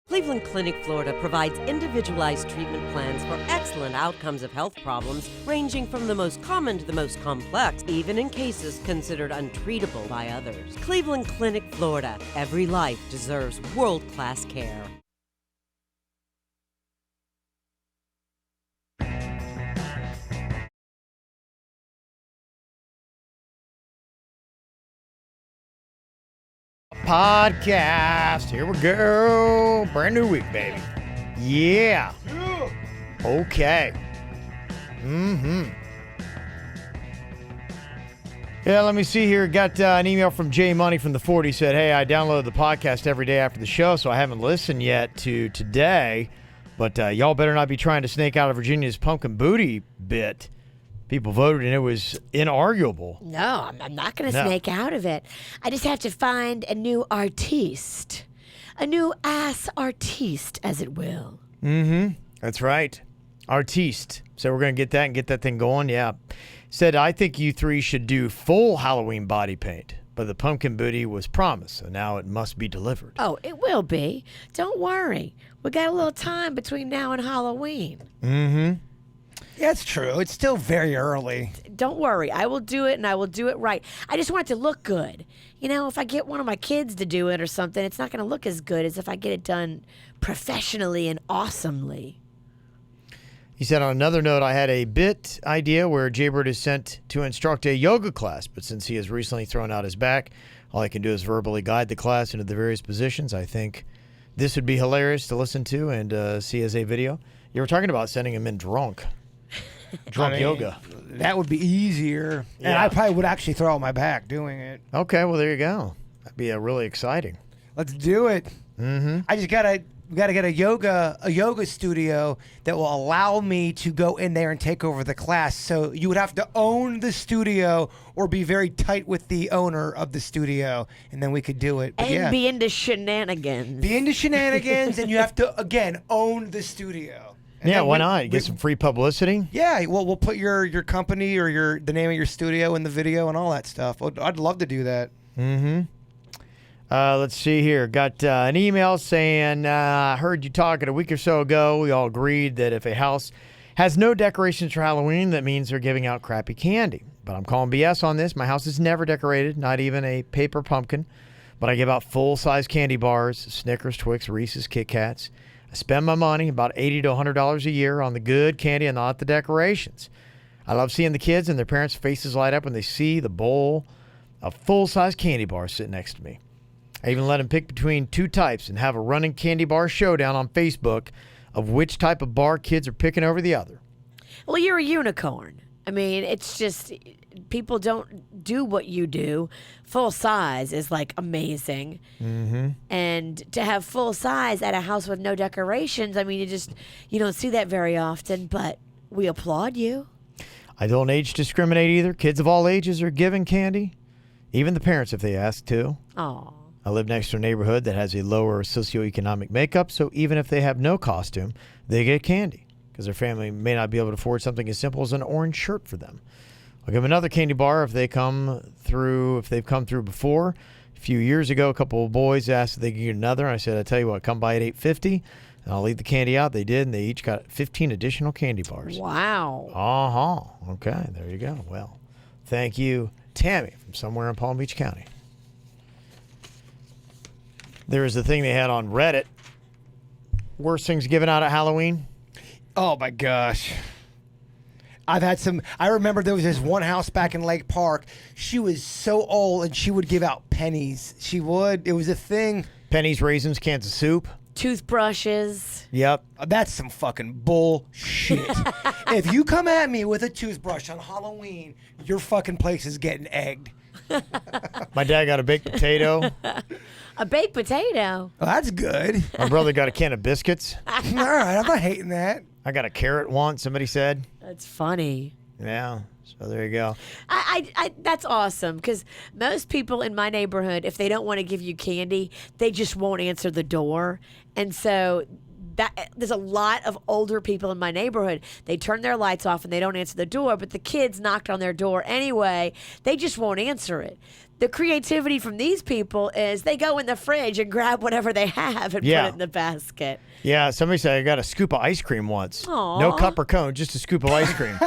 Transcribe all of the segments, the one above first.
Cleveland Clinic, Florida provides individualized treatment plans for excellent outcomes of health problems ranging from the most common to the most complex, even in cases considered untreatable by others. Cleveland Clinic, Florida. Every life deserves world-class care. Podcast. Here we go. Brand new week, baby. Yeah. Okay. Yeah, let me see here. Got an email from Jay Money from the 40. Said, hey, I download the podcast every day after the show, so I haven't listened yet to today. But y'all better not be trying to snake out of Virginia's pumpkin booty bit. People voted, and it was inarguable. No, I'm not going to snake out of it. I just have to find a new artiste. A new ass artiste, as it will. That's right. Artiste. So we're going to get that and get that thing going. Yeah. Said, I think you three should do full Halloween body paint. But the pumpkin booty was promised, so now it must be delivered. Oh, it will be. Don't worry. We got a little time between now and Halloween. Yeah, it's true. It's still very early. Don't worry. I will do it, and I will do it right. I just want it to look good. You know, if I get one of my kids to do it or something, it's not going to look as good as if I get it done professionally and awesomely. He said, on another note, I had a bit idea where Jaybird is sent to instruct a yoga class, but since he has recently thrown out his back, all I can do is verbally guide the class into the various positions. I think this would be hilarious to listen to and see as a video. You were talking about sending him in drunk. Drunk yoga. That would be easier. And Yeah. I probably would actually throw out my back doing it. Okay, well, there you go. That'd be really exciting. Let's do it. I just gotta get a yoga studio that will allow me to go in there and take over the class. So you would have to own the studio or be very tight with the owner of the studio, and then we could do it. But And be into shenanigans. be into shenanigans, and you have to again own the studio. And Yeah, then why not? Get some free publicity. Yeah, well, we'll put your company or the name of your studio in the video and all that stuff. I'd love to do that. Let's see here. Got an email saying, I heard you talking a week or so ago. We all agreed that if a house has no decorations for Halloween, that means they're giving out crappy candy. But I'm calling BS on this. My house is never decorated, not even a paper pumpkin. But I give out full-size candy bars, Snickers, Twix, Reese's, Kit Kats. I spend my money, about $80 to $100 a year, on the good candy and not the decorations. I love seeing the kids and their parents' faces light up when they see the bowl of full-size candy bars sitting next to me. I even let them pick between two types and have a running candy bar showdown on Facebook of which type of bar kids are picking over the other. Well, you're a unicorn. I mean, it's just people don't do what you do. Full size is like amazing. And to have full size at a house with no decorations, I mean, you don't see that very often, but we applaud you. I don't age discriminate either. Kids of all ages are given candy, even the parents if they ask to. Oh. I live next to a neighborhood that has a lower socioeconomic makeup, so even if they have no costume, they get candy because their family may not be able to afford something as simple as an orange shirt for them. I'll give them another candy bar if they've come through before. A few years ago, a couple of boys asked if they could get another. I said, I tell you what, come by at $8.50 and I'll leave the candy out. They did, and they each got 15 additional candy bars. Wow. Okay, there you go. Well, thank you, Tammy, from somewhere in Palm Beach County. There was a thing they had on Reddit. Worst things given out at Halloween. Oh my gosh. I remember there was this one house back in Lake Park. She was so old and she would give out pennies. She would. It was a thing. Pennies, raisins, cans of soup. Toothbrushes. Yep. That's some fucking bullshit. If you come at me with a toothbrush on Halloween, your fucking place is getting egged. My dad got a baked potato. A baked potato. Well, that's good. My brother got a can of biscuits. All right, I'm not hating that. I got a carrot once, somebody said. That's funny. Yeah, so there you go. I that's awesome because most people in my neighborhood, if they don't want to give you candy, they just won't answer the door. And so there's a lot of older people in my neighborhood. They turn their lights off and they don't answer the door, but the kids knocked on their door anyway. They just won't answer it. The creativity from these people is they go in the fridge and grab whatever they have and put it in the basket. Yeah, somebody said I got a scoop of ice cream once. Aww. No cup or cone, just a scoop of ice cream.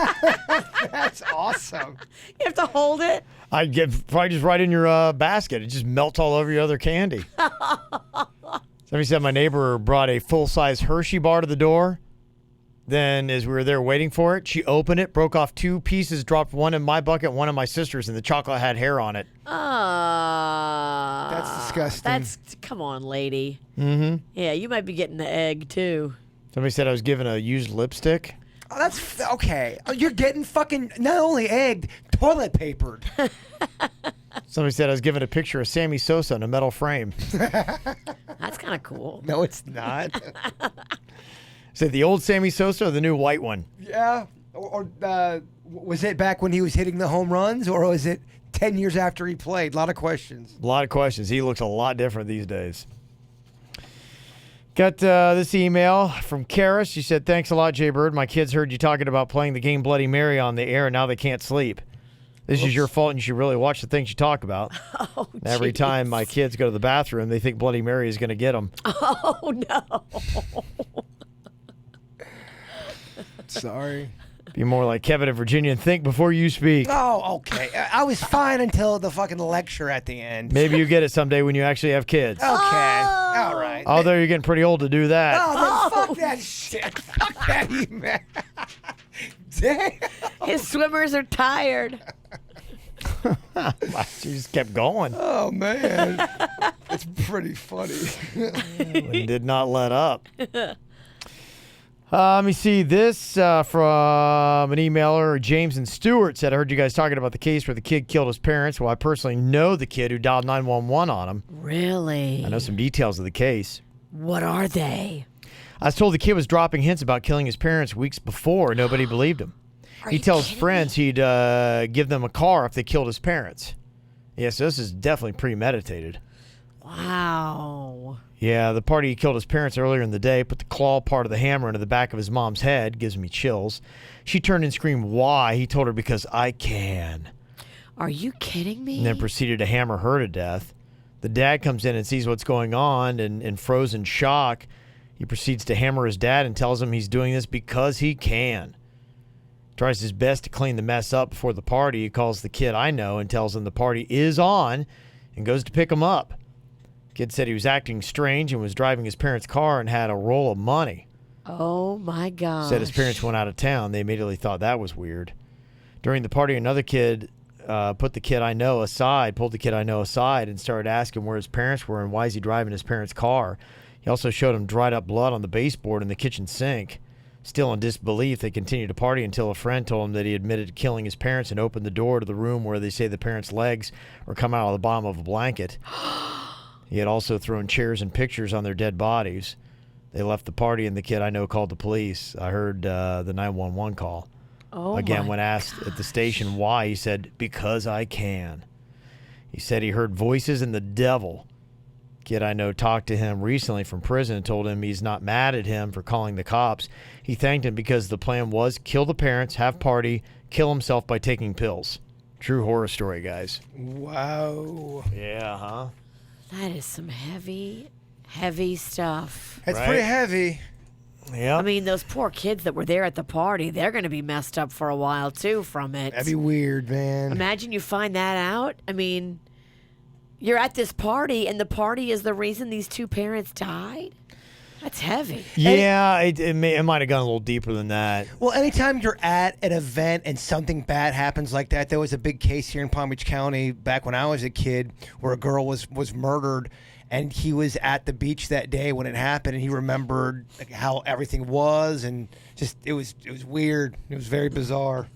That's awesome. You have to hold it. I'd get probably just right in your basket. It just melts all over your other candy. Somebody said my neighbor brought a full-size Hershey bar to the door. Then, as we were there waiting for it, she opened it, broke off 2 pieces, dropped one in my bucket, one in my sister's, and the chocolate had hair on it. That's disgusting. Come on, lady. Mm-hmm. Yeah, you might be getting the egg, too. Somebody said I was given a used lipstick. Oh, that's okay. You're getting fucking not only egged, toilet papered. Somebody said I was given a picture of Sammy Sosa in a metal frame. That's kind of cool. No, it's not. Is it the old Sammy Sosa or the new white one? Yeah. Or was it back when he was hitting the home runs, or was it 10 years after he played? A lot of questions. A lot of questions. He looks a lot different these days. Got this email from Kara. She said, thanks a lot, Jay Bird. My kids heard you talking about playing the game Bloody Mary on the air, and now they can't sleep. This is your fault, and you should really watch the things you talk about. Oh, Every time my kids go to the bathroom, they think Bloody Mary is going to get them. Oh, no. Sorry. Be more like Kevin in Virginia and think before you speak. Oh, okay. I was fine until the fucking lecture at the end. Maybe you get it someday when you actually have kids. Okay. All right. Although you're getting pretty old to do that. Oh, then fuck that shit. Fuck that email. Damn. His swimmers are tired. She just kept going. Oh, man. It's pretty funny. And did not let up. Let me see this from an emailer. James and Stewart said, I heard you guys talking about the case where the kid killed his parents. Well, I personally know the kid who dialed 911 on him. Really? I know some details of the case. What are they? I was told the kid was dropping hints about killing his parents weeks before. Nobody believed him. He tells friends he'd give them a car if they killed his parents. Yeah, so this is definitely premeditated. Wow. Yeah, the party he killed his parents earlier in the day, put the claw part of the hammer into the back of his mom's head. Gives me chills. She turned and screamed, why? He told her, because I can. Are you kidding me? And then proceeded to hammer her to death. The dad comes in and sees what's going on, and in frozen shock, he proceeds to hammer his dad and tells him he's doing this because he can. Tries his best to clean the mess up before the party. He calls the kid I know and tells him the party is on and goes to pick him up. Kid said he was acting strange and was driving his parents' car and had a roll of money. Oh, my God. Said his parents went out of town. They immediately thought that was weird. During the party, another kid pulled the kid I know aside, and started asking where his parents were and why is he driving his parents' car. He also showed him dried up blood on the baseboard in the kitchen sink. Still in disbelief, they continued to party until a friend told him that he admitted to killing his parents and opened the door to the room where they say the parents' legs were coming out of the bottom of a blanket. He had also thrown chairs and pictures on their dead bodies. They left the party, and the kid I know called the police. I heard the 911 call. Oh, Again, when asked at the station why, he said, because I can. He said he heard voices and the devil. Kid I know talked to him recently from prison and told him he's not mad at him for calling the cops. He thanked him because the plan was kill the parents, have party, kill himself by taking pills. True horror story, guys. Wow. Yeah, huh? That is some heavy, heavy stuff. It's Right. pretty heavy. Yeah. I mean, those poor kids that were there at the party, they're going to be messed up for a while, too, from it. That'd be weird, man. Imagine you find that out. I mean, you're at this party, and the party is the reason these 2 parents died? That's heavy. Yeah, it might have gone a little deeper than that. Well, anytime you're at an event and something bad happens like that, there was a big case here in Palm Beach County back when I was a kid where a girl was murdered, and he was at the beach that day when it happened, and he remembered how everything was, and just it was weird. It was very bizarre.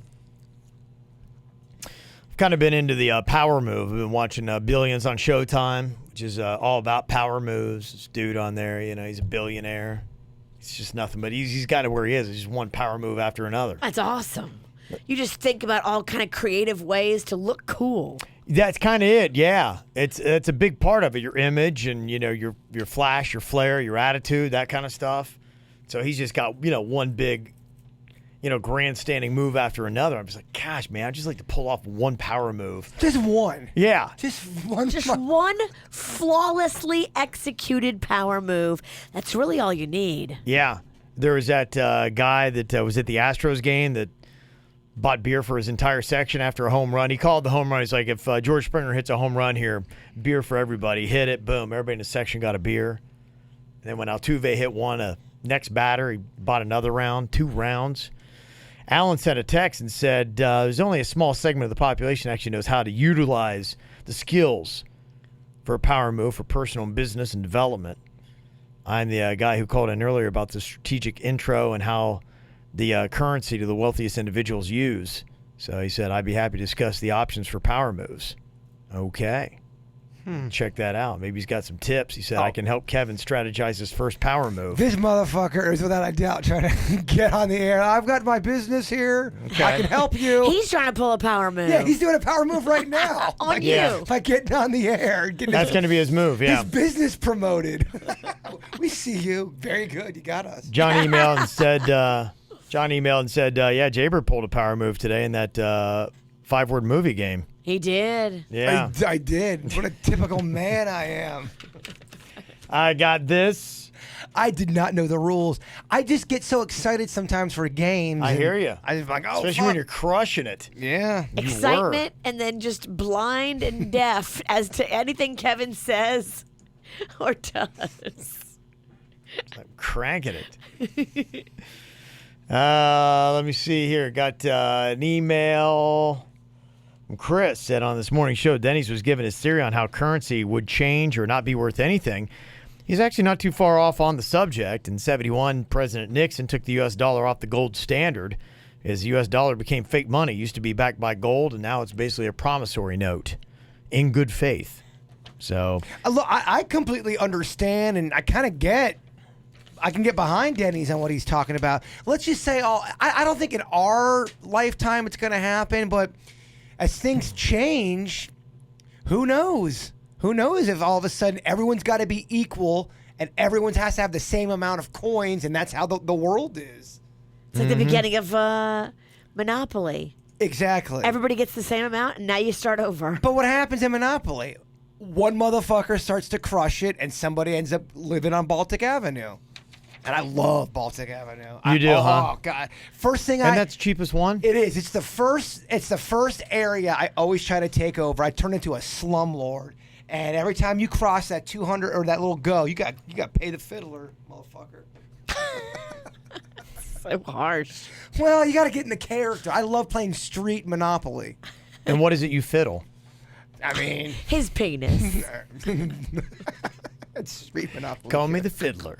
I've kind of been into the power move. I've been watching Billions on Showtime, which is all about power moves. This dude on there, he's a billionaire. He's just nothing, but he's got it where he is. He's just one power move after another. That's awesome. You just think about all kind of creative ways to look cool. That's kind of it, yeah. It's a big part of it. Your image and your flash, your flair, your attitude, that kind of stuff. So he's just got, one big, grandstanding move after another. I'm just like, gosh, man, I'd just like to pull off one power move. Just one. Yeah. Just one. Just one flawlessly executed power move. That's really all you need. Yeah. There was that guy that was at the Astros game that bought beer for his entire section after a home run. He called the home run. He's like, if George Springer hits a home run here, beer for everybody. Hit it, boom. Everybody in the section got a beer. And then when Altuve hit one, next batter, he bought another round, 2 rounds. Alan sent a text and said, there's only a small segment of the population actually knows how to utilize the skills for a power move for personal and business and development. I'm the guy who called in earlier about the strategic intro and how the currency to the wealthiest individuals use. So he said, I'd be happy to discuss the options for power moves. Okay. Check that out. Maybe he's got some tips. He said, I can help Kevin strategize his first power move. This motherfucker is without a doubt trying to get on the air. I've got my business here. Okay. I can help you. He's trying to pull a power move. Yeah, he's doing a power move right now. On you. Like getting on the air. That's going to be his move, yeah. His business promoted. We see you. Very good. You got us. John emailed and said, yeah, Jaybird pulled a power move today in that 5-word movie game. He did. Yeah. I did. What a typical man I am. I got this. I did not know the rules. I just get so excited sometimes for games. I hear you. I just like, oh, Especially fuck. when you're crushing it. Yeah. Excitement and then just blind and deaf as to anything Kevin says or does. I'm cranking it. Let me see here. Got an email from Chris. Said on this morning show, Denny's was given his theory on how currency would change or not be worth anything. He's actually not too far off on the subject. In 71, President Nixon took the U.S. dollar off the gold standard as the U.S. dollar became fake money. It used to be backed by gold, and now it's basically a promissory note in good faith. So I completely understand, and I kind of get. I can get behind Denny's on what he's talking about. Let's just say, I don't think in our lifetime it's going to happen, but as things change, who knows? Who knows if all of a sudden everyone's got to be equal and everyone has to have the same amount of coins, and that's how the world is. It's like the beginning of Monopoly. Exactly. Everybody gets the same amount, and now you start over. But what happens in Monopoly? One motherfucker starts to crush it, and somebody ends up living on Baltic Avenue. And I love Baltic Avenue. You do, huh? Oh God! First thing and that's cheapest one? It is. It's the first area I always try to take over. I turn into a slumlord, and every time you cross that 200 or that little go, you got to pay the fiddler, motherfucker. So harsh. Well, you got to get in the character. I love playing street Monopoly. And what is it you fiddle? I mean, His penis. it's street Monopoly. Call me the fiddler.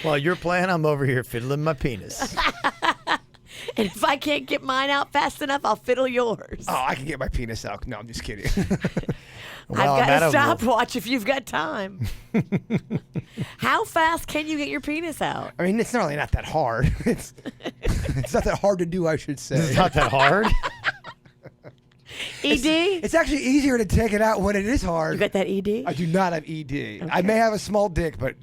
While you're playing, I'm over here fiddling my penis. And if I can't get mine out fast enough, I'll fiddle yours. Oh, I can get my penis out. No, I'm just kidding. Well, I've got I'm a at stopwatch if you've got time. How fast can you get your penis out? I mean, it's really not that hard. It's not that hard to do, I should say. It's not that hard. ED? It's actually easier to take it out when it is hard. You got that ED? I do not have ED. I may have a small dick, but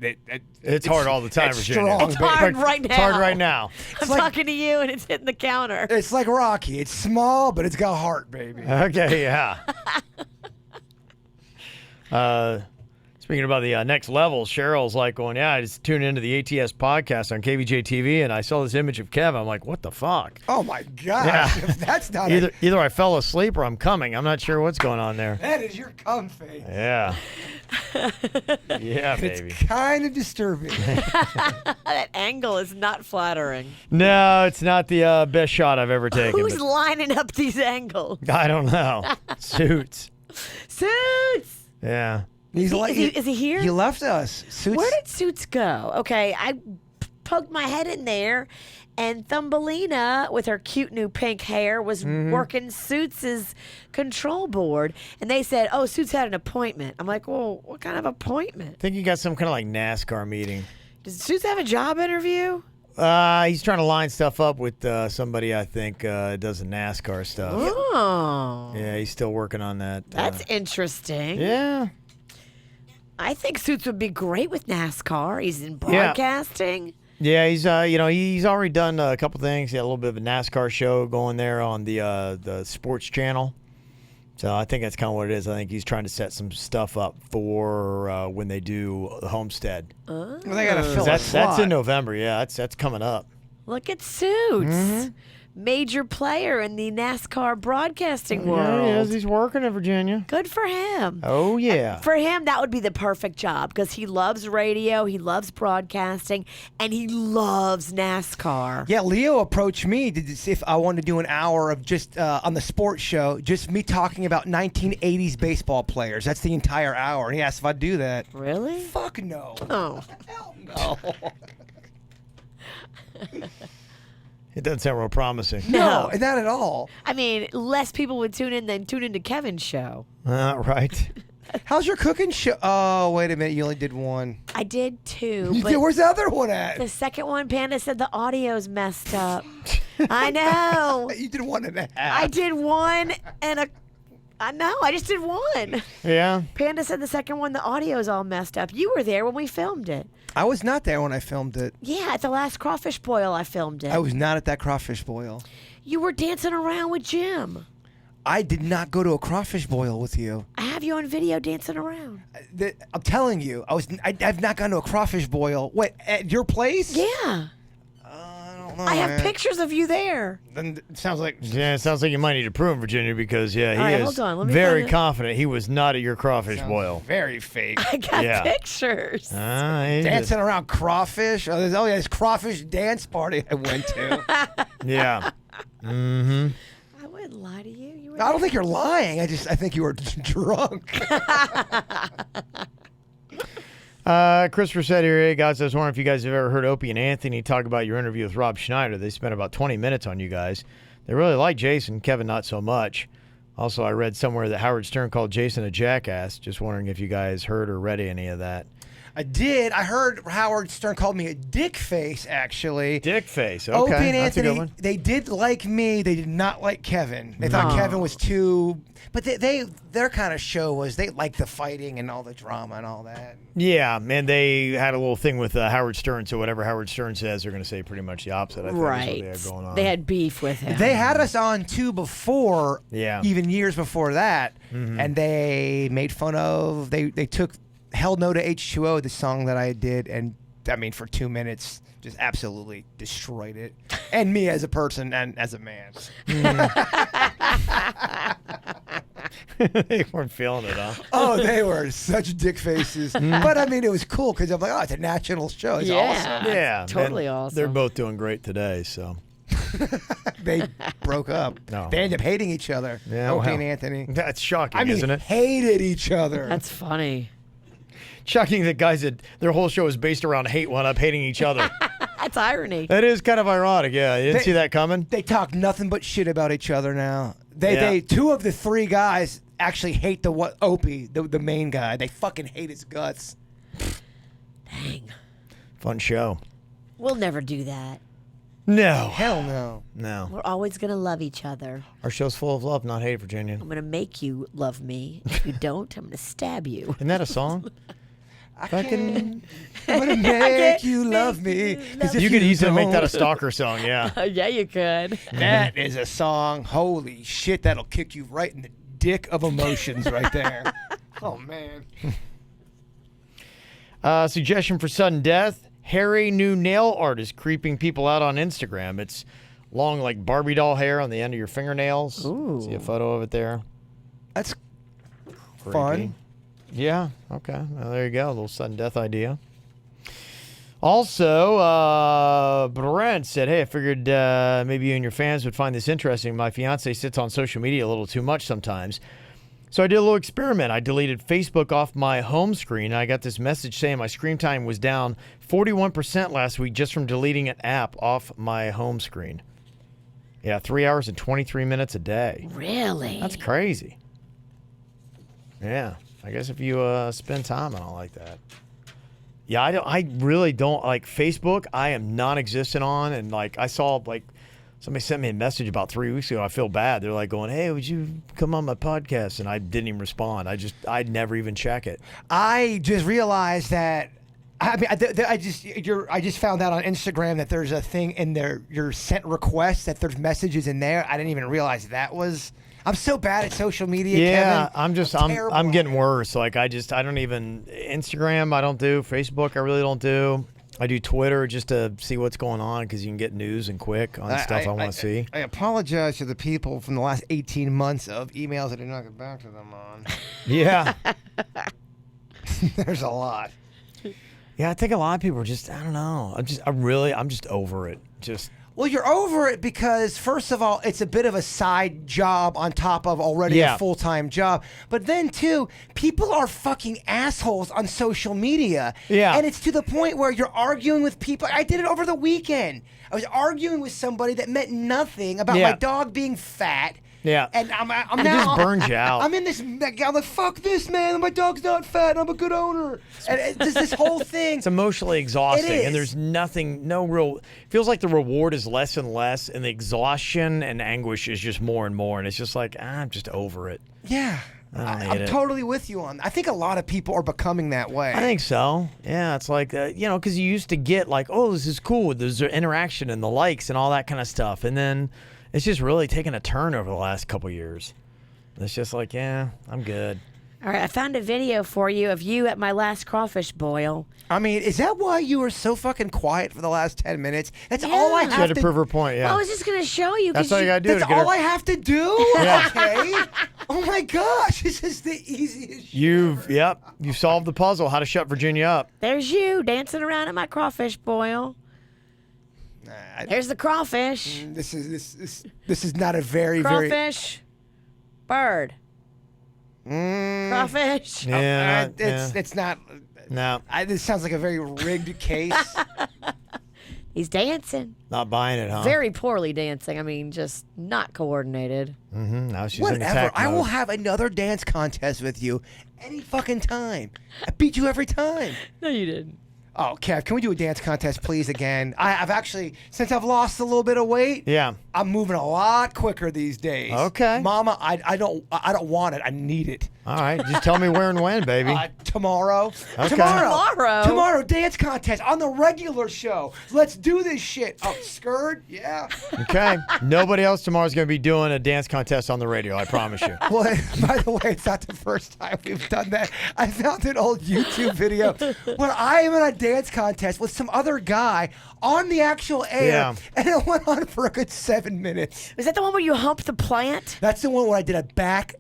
It's hard all the time, it's Virginia. strong. It's hard Like, right now. It's hard right now. I'm like- talking to you and it's hitting the counter. It's like Rocky. It's small, but it's got heart, baby. Okay, yeah. Speaking about the next level, Cheryl's like going, yeah, I just tuned into the ATS podcast on KVJ TV, and I saw this image of Kev. I'm like, what the fuck? Oh my gosh! Yeah. If that's not Either I fell asleep or I'm coming. I'm not sure what's going on there. that is your cum face. Yeah. Yeah, baby. It's kind of disturbing. That angle is not flattering. No, it's not the best shot I've ever taken. Who's but lining up these angles? I don't know. Suits. Suits! Yeah. He's Is he here? He left us. Suits. Where did Suits go? Okay, I poked my head in there, and Thumbelina, with her cute new pink hair, was working Suits' control board. And they said, oh, Suits had an appointment. I'm like, well, what kind of appointment? I think he got some kind of like NASCAR meeting. Does Suits have a job interview? He's trying to line stuff up with somebody I think does the NASCAR stuff. Oh. Yeah, he's still working on that. That's interesting. Yeah. I think Suits would be great with NASCAR. He's in broadcasting. Yeah, he's he's already done a couple things. He had a little bit of a NASCAR show going there on the sports channel. So I think that's kind of what it is. I think he's trying to set some stuff up for when they do the Homestead. Well, they got to fill a That's slot. in November. Yeah, that's coming up. Look at Suits. Major player in the NASCAR broadcasting Yeah, world. he is. He's working in Virginia. Good for him. Oh yeah. For him, that would be the perfect job because he loves radio, he loves broadcasting, and he loves NASCAR. Yeah, Leo approached me to see if I wanted to do an hour of just on the sports show, just me talking about 1980s baseball players. That's the entire hour. And he asked if I'd do that. Really? Fuck no. Oh. Hell no. It doesn't sound real promising. No, not at all. I mean, less people would tune in than tune into Kevin's show. Right. How's your cooking show? Oh, wait a minute. You only did one. I did two. You but did, where's the other one at? the second one, Panda said the audio's messed up. I know. You did 1.5. I did one and a. I know. I just did one. Yeah. Panda said the second one, the audio's all messed up. You were there when we filmed it. I was not there when I filmed it. Yeah, at the last crawfish boil, I filmed it. I was not at that crawfish boil. You were dancing around with Jim. I did not go to a crawfish boil with you. I have you on video dancing around. I'm telling you, I've not gone to a crawfish boil. What, at your place? Yeah. I don't know. I have man. pictures of you there. Then it sounds like Yeah, it sounds like you might need to prove in Virginia because he All right, is hold on, let me very find it. confident he was not at your crawfish boil. very fake. I got Yeah. pictures. He Dancing around crawfish. Oh, yeah, this crawfish dance party I went to. Yeah. Mm-hmm. I wouldn't lie to you. You were I don't think you're lying. I think you were drunk. Christopher said here, hey guys, I was wondering if you guys have ever heard Opie and Anthony talk about your interview with Rob Schneider. They spent about 20 minutes on you guys. They really like Jason, Kevin not so much. Also, I read somewhere that Howard Stern called Jason a jackass. Just wondering if you guys heard or read any of that. I did. I heard Howard Stern called me a dick face, actually. Dick face. Okay, Opie and that's a good Anthony, one. they did like me. They did not like Kevin. They thought Kevin was too... But their kind of show was they liked the fighting and all the drama and all that. Yeah, man, they had a little thing with Howard Stern, so whatever Howard Stern says, they're going to say pretty much the opposite, I think, right. is what they had going on. They had beef with him. They had us on too before, Yeah. even years before that, and they made fun of... They took Hell No to H2O, the song that I did, and I mean, for 2 minutes... just absolutely destroyed it, and me as a person and as a man. They weren't feeling it, huh? Oh, they were such dick faces. But I mean, it was cool because I'm like, oh, it's a national show. It's awesome. Yeah, Totally man, awesome. They're both doing great today, so. They broke up. No. They ended up hating each other. Yeah, Opie well, and Anthony. That's shocking, I mean, isn't it? hated each other. That's funny. Shocking that guys that their whole show is based around hate wound up hating each other. That's irony. That is kind of ironic. Yeah, you didn't They- see that coming. They talk nothing but shit about each other now. Yeah. They two of the three guys actually hate Opie, the main guy. They fucking hate his guts. Dang. Fun show. We'll never do that. No, Hell no. no. We're always going to love each other. Our show's full of love, not hate, Virginia. I'm going to make you love me. If you don't, I'm going to stab you. Isn't that a song? Fucking. I'm gonna make you love me. 'Cause if You could easily make that a don't- stalker song. Yeah. Yeah, you could. That is a song. Holy shit, that'll kick you right in the dick of emotions right there. Oh, man. Suggestion for sudden death: hairy new nail art is creeping people out on Instagram. It's long, like Barbie doll hair on the end of your fingernails. Ooh. See a photo of it there. That's Creepy. fun. Yeah. Okay. Well, there you go. A little sudden death idea. Also, Brent said, hey, I figured maybe you and your fans would find this interesting. My fiance sits on social media a little too much sometimes. So I did a little experiment. I deleted Facebook off my home screen. I got this message saying my screen time was down 41% last week just from deleting an app off my home screen. Yeah, 3 hours and 23 minutes a day. Really? That's crazy. Yeah. I guess if you spend time on all like that. Yeah, I really don't like Facebook. I am non-existent on, and like I saw like Somebody sent me a message about 3 weeks ago. I feel bad. They're like going, "Hey, would you come on my podcast?" And I didn't even respond. I'd never even check it. I just realized that. I mean, I just found out on Instagram that there's a thing in there. Your sent requests that there's messages in there. I didn't even realize that was. I'm so bad at social media. Yeah, Kevin. I'm getting worse. Like I don't even Instagram. I don't do Facebook. I really don't do. I do Twitter just to see what's going on because you can get news and quick on stuff I want to see. I apologize to the people from the last 18 months of emails I did not get back to them on. Yeah. There's a lot. Yeah, I think a lot of people are just, I don't know. I'm just over it. Well, you're over it because, first of all, it's a bit of a side job on top of already a full-time job. But then, too, people are fucking assholes on social media. Yeah. And it's to the point where you're arguing with people. I did it over the weekend. I was arguing with somebody that meant nothing about my dog being fat. Yeah. And I'm it now, just burns you out. I'm in this, I'm like, fuck this, man. My dog's not fat. I'm a good owner. And it's this whole thing. It's emotionally exhausting. It is. And there's feels like the reward is less and less, and the exhaustion and anguish is just more and more. And it's just like, I'm just over it. Yeah. I'm totally with you on that. I think a lot of people are becoming that way. I think so. Yeah, it's like, because you used to get like, oh, this is cool. There's interaction and the likes and all that kind of stuff. And then it's just really taken a turn over the last couple years. It's just like, yeah, I'm good. All right, I found a video for you of you at my last crawfish boil. I mean, is that why you were so fucking quiet for the last 10 minutes? That's all I She have had to to prove her point, yeah. I was just going to show you. That's all you got to do. That's all I have to do? Yeah. Okay. Oh, my gosh. This is the easiest shit. You've solved the puzzle, how to shut Virginia up. There's you dancing around at my crawfish boil. There's the crawfish. This is not a very Crawfish. Bird. Crawfish. Yeah. It's not. No. This sounds like a very rigged case. He's dancing. Not buying it, huh? Very poorly dancing. I mean, just not coordinated. Mm-hmm. Now she's in Whatever. attack I mode. will have another dance contest with you any fucking time. I beat you every time. No, you didn't. Oh, Kev, can we do a dance contest, please, again? I've actually, since I've lost a little bit of weight, Yeah. I'm moving a lot quicker these days. Okay. Mama, I don't want it. I need it. All right. Just tell me where and when, baby. Tomorrow. Okay. Tomorrow, dance contest on the regular show. Let's do this shit. Oh, skirt? Yeah. Okay. Nobody else tomorrow's going to be doing a dance contest on the radio, I promise you. Well, by the way, it's not the first time we've done that. I found an old YouTube video where I am in a dance contest with some other guy on the actual air, and it went on for a good 7 minutes. Was that the one where you humped the plant? That's the one where I did a back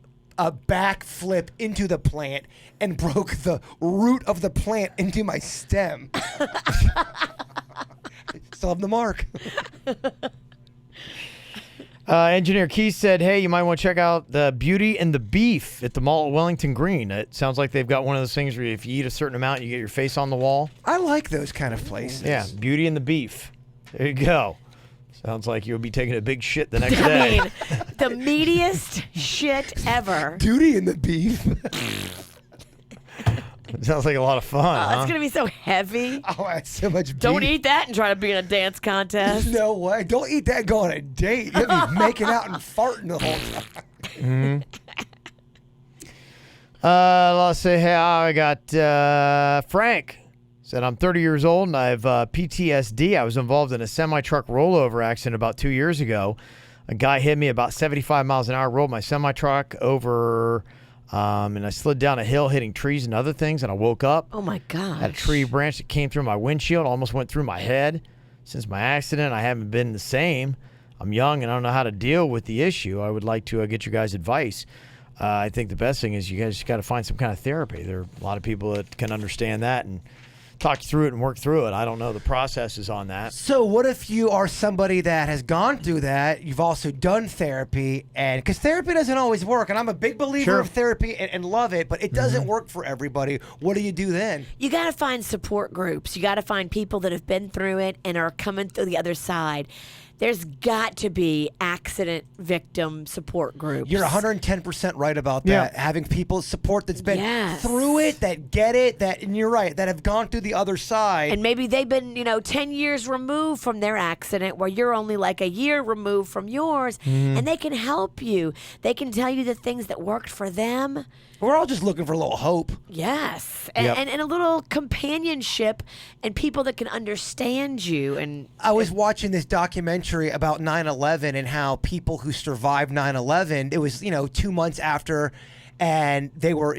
flip into the plant and broke the root of the plant into my stem. Still have the mark. Engineer Keith said, hey, you might want to check out the Beauty and the Beef at the mall at Wellington Green. It sounds like they've got one of those things where if you eat a certain amount, you get your face on the wall. I like those kind of places. Yeah, Beauty and the Beef. There you go. Sounds like you'll be taking a big shit the next day. I mean, the meatiest shit ever. Beauty and the Beef. It sounds like a lot of fun, huh? It's going to be so heavy. Oh, that's so much beef. Don't eat that and try to be in a dance contest. No way. Don't eat that and go on a date. You'll be making out and farting the whole time. Let's say, hey, I got Frank. Said, I'm 30 years old and I have PTSD. I was involved in a semi-truck rollover accident about 2 years ago. A guy hit me about 75 miles an hour, rolled my semi-truck over, and I slid down a hill hitting trees and other things, and I woke up. Oh, my gosh. Had a tree branch that came through my windshield, almost went through my head. Since my accident, I haven't been the same. I'm young and I don't know how to deal with the issue. I would like to get your guys' advice. I think the best thing is you guys just got to find some kind of therapy. There are a lot of people that can understand that and talk through it and work through it. I don't know the processes on that. So what if you are somebody that has gone through that, you've also done therapy, and because therapy doesn't always work, and I'm a big believer of therapy and love it, but it doesn't work for everybody. What do you do then? You got to find support groups. You got to find people that have been through it and are coming through the other side. there's got to be accident victim support groups. You're 110% right about that. Yeah. Having people support that's been Yes. through it, that get it, and you're right, that have gone through the other side. And maybe they've been, 10 years removed from their accident where you're only like a year removed from yours. Mm-hmm. And they can help you. They can tell you the things that worked for them. We're all just looking for a little hope. Yes. And, Yep. and a little companionship and people that can understand you. And I was watching this documentary about 9/11 and how people who survived 9/11, it was, 2 months after, and they were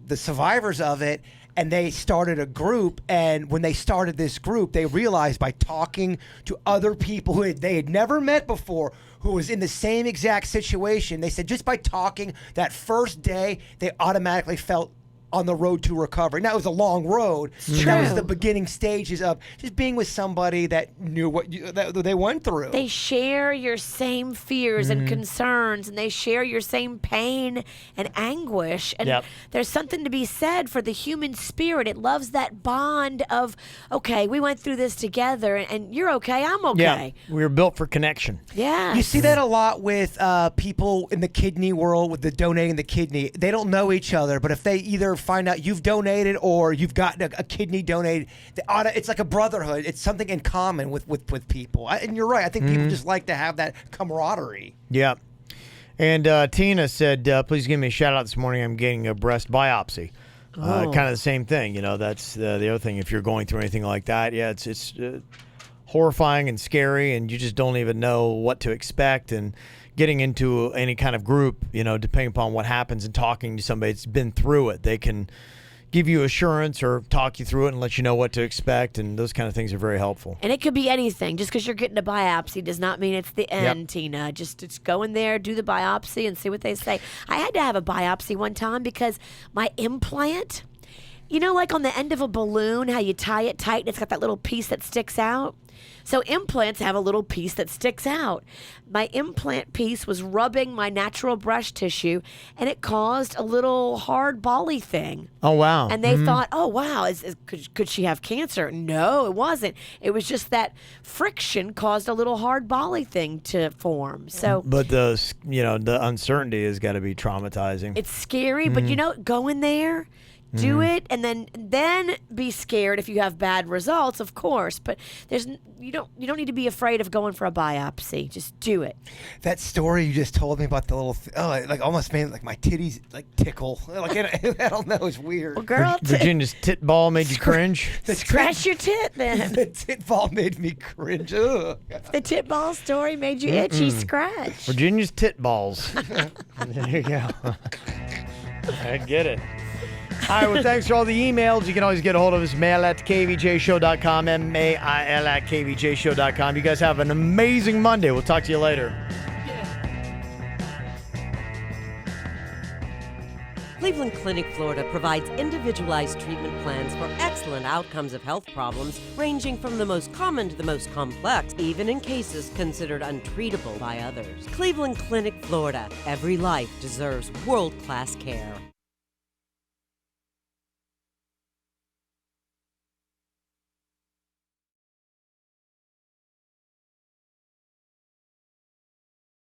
the survivors of it, and they started a group. And when they started this group, they realized by talking to other people who they had never met before, who was in the same exact situation, they said just by talking that first day, they automatically felt on the road to recovery. Now, it was a long road. That was true. the beginning stages of just being with somebody that knew what that they went through. they share your same fears and concerns, and they share your same pain and anguish. And Yep. there's something to be said for the human spirit. It loves that bond of, okay, we went through this together, and you're okay, I'm okay. Yeah, we were built for connection. Yeah. You see that a lot with people in the kidney world, with the donating the kidney. They don't know each other, but if they either find out you've donated or you've gotten a kidney donated, it's like a brotherhood. It's something in common with people. And you're right. I think people just like to have that camaraderie. Yeah. And Tina said, please give me a shout out this morning. I'm getting a breast biopsy. Kind of the same thing. That's the other thing. If you're going through anything like that, yeah, it's horrifying and scary, and you just don't even know what to expect. And getting into any kind of group, depending upon what happens, and talking to somebody that's been through it, they can give you assurance or talk you through it and let you know what to expect, and those kind of things are very helpful. And it could be anything. Just because you're getting a biopsy does not mean it's the end, Tina. Just go in there, do the biopsy, and see what they say. I had to have a biopsy one time because my implant, like on the end of a balloon, how you tie it tight and it's got that little piece that sticks out? So implants have a little piece that sticks out. My implant piece was rubbing my natural breast tissue, and it caused a little hard bally thing. Oh, wow. And they thought, oh, wow, could she have cancer? No, it wasn't. It was just that friction caused a little hard bally thing to form. So But the uncertainty has got to be traumatizing. it's scary, but go in there, do it, and then be scared if you have bad results, of course. But you don't need to be afraid of going for a biopsy. Just do it. That story you just told me about the little, it like almost made like my titties like tickle. Like I don't know, it's weird. Well, girl, Virginia's tit ball made you cringe? scratch your tit then. The tit ball made me cringe. Ugh. The tit ball story made you itchy. Scratch. Virginia's tit balls. There you go. I get it. All right, well, thanks for all the emails. You can always get a hold of us, mail@kvjshow.com, mail@kvjshow.com. You guys have an amazing Monday. We'll talk to you later. Cleveland Clinic, Florida provides individualized treatment plans for excellent outcomes of health problems ranging from the most common to the most complex, even in cases considered untreatable by others. Cleveland Clinic, Florida. Every life deserves world-class care.